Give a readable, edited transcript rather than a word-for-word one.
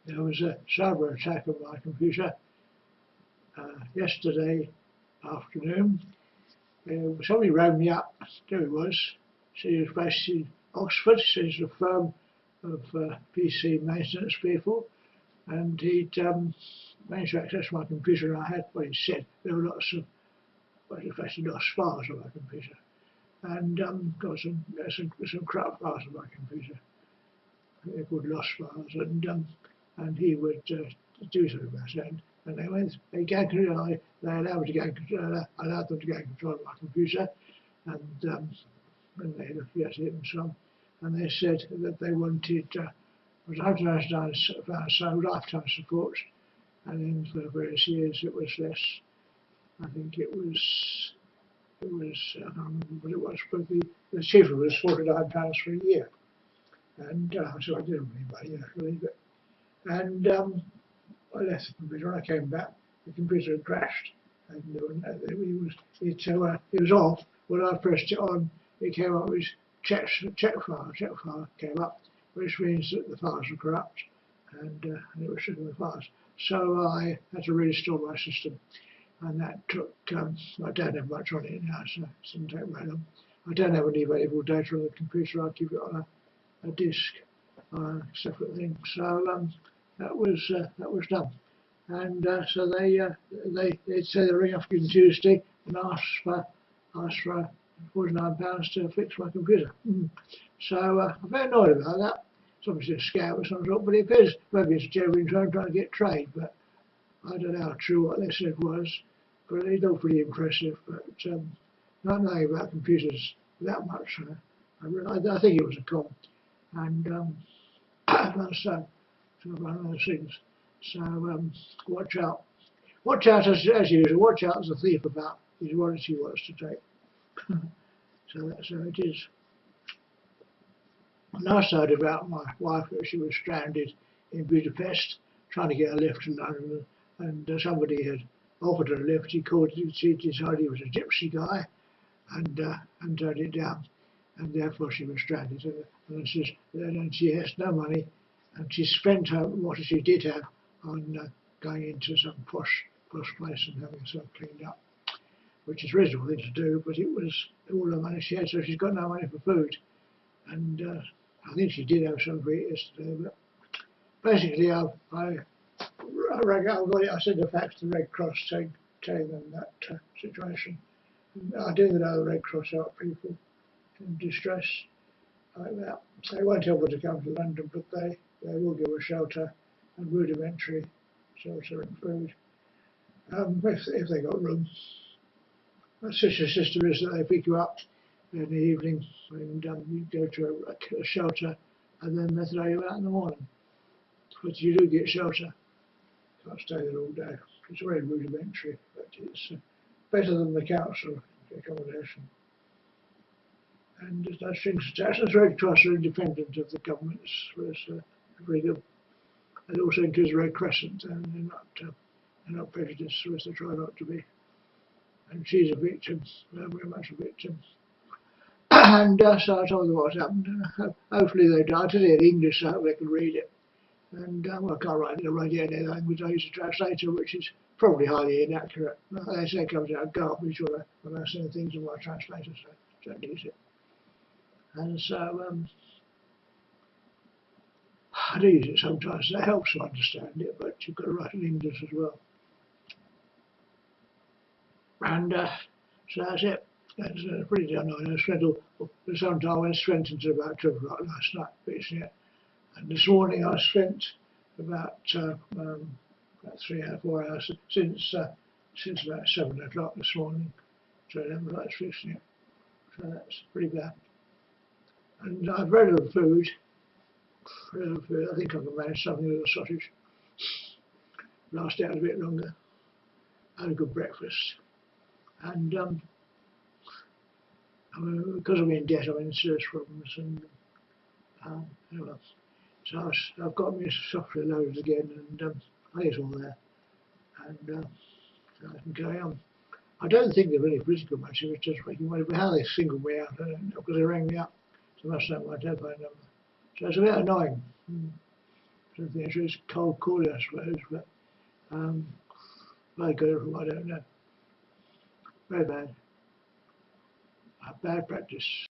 There was a cyber attack on my computer yesterday afternoon. Somebody rang me up, there it was. She was based in Oxford, she's a firm of PC maintenance people, and he'd managed to access my computer, and I had what he said. There were lots of, well, actually lots of files on my computer, and got some crap files on my computer. They're called lost files, and he would do something about it. And they allowed me to gain control, allowed them to gain control of my computer, and they looked at it and so on. And they said that they wanted it was £199 so lifetime support, and then for various years it was less. I think it was I can't remember what it was, but the cheaper was £49 for a year. And so I didn't really but and I left the computer. When I came back, the computer had crashed, and it was off. When I pressed it on, it came up with check file came up, which means that the files were corrupt, and it was stripping the files. So I had to reinstall my system, and that took. I don't have much on it now, so it didn't take very long. I don't have any valuable data on the computer. I keep it on a disk, separate thing. So that was done, and so they said they'll ring up on Tuesday and ask for £49 to fix my computer. So I'm very annoyed about that. It's obviously a scam of some sort, but it appears maybe it's a genuine trying to get trade, but I don't know how true what they said was, but it looked pretty impressive. But not knowing about computers that much, I think it was a con, and so one of those things. So watch out. Watch out as usual. Watch out as a thief about his wallets he wants to take. So that's how it is. And I heard about my wife that she was stranded in Budapest trying to get a lift to London, and somebody had offered her a lift. She decided he was a gypsy guy, and turned it down, and therefore she was stranded. And she has no money, and she spent what she did have on going into some posh place and having herself cleaned up, which is a reasonable thing to do, but it was all the money she had, so she's got no money for food. And I think she did have some for it yesterday, but basically I rang out, I sent a fax to the Red Cross telling them that situation. And I do know the Red Cross help people in distress like that. They won't help her to come to London, but they will give her shelter and rudimentary shelter and food, if they got room. Such a system is that they pick you up in the evening and you go to a shelter, and then they throw you out in the morning. But you do get shelter. Can't stay there all day. It's very rudimentary, but it's better than the council accommodation. And those things, the Red Cross are independent of the government. It's very good. It also includes the Red Crescent, and they're not prejudiced, as they try not to be. And she's a victim, very much a victim. And so I told them what happened. Hopefully they die. I did it in English so I hope they can read it. And well, I can't write it in any language. I use a translator, which is probably highly inaccurate. They say it comes out garbage when I send things in my translator, so don't use it. And so I do use it sometimes. That helps to understand it, but you've got to write in English as well. And so that's it. That's pretty annoying. I spent some time. I went straight into about 2 o'clock last night fixing it. And this morning I spent about 3 or 4 hours since about 7 o'clock this morning. So 11 o'clock fixing it. So that's pretty bad. And I've read of food. I think I can manage something with a sausage. Last out a bit longer. Had a good breakfast. And because I'm in debt, I'm in serious problems, and anyway, so I've got my software loaded again, and I think it's all there, and so I can carry on. I don't think they're really political much, it's just making money, but how they singled me out, I don't know, because they rang me up, so I must know my telephone number. So it's a bit annoying. So the answer is cold coolie, I suppose, but very good, I don't know. Very bad. Bad practice.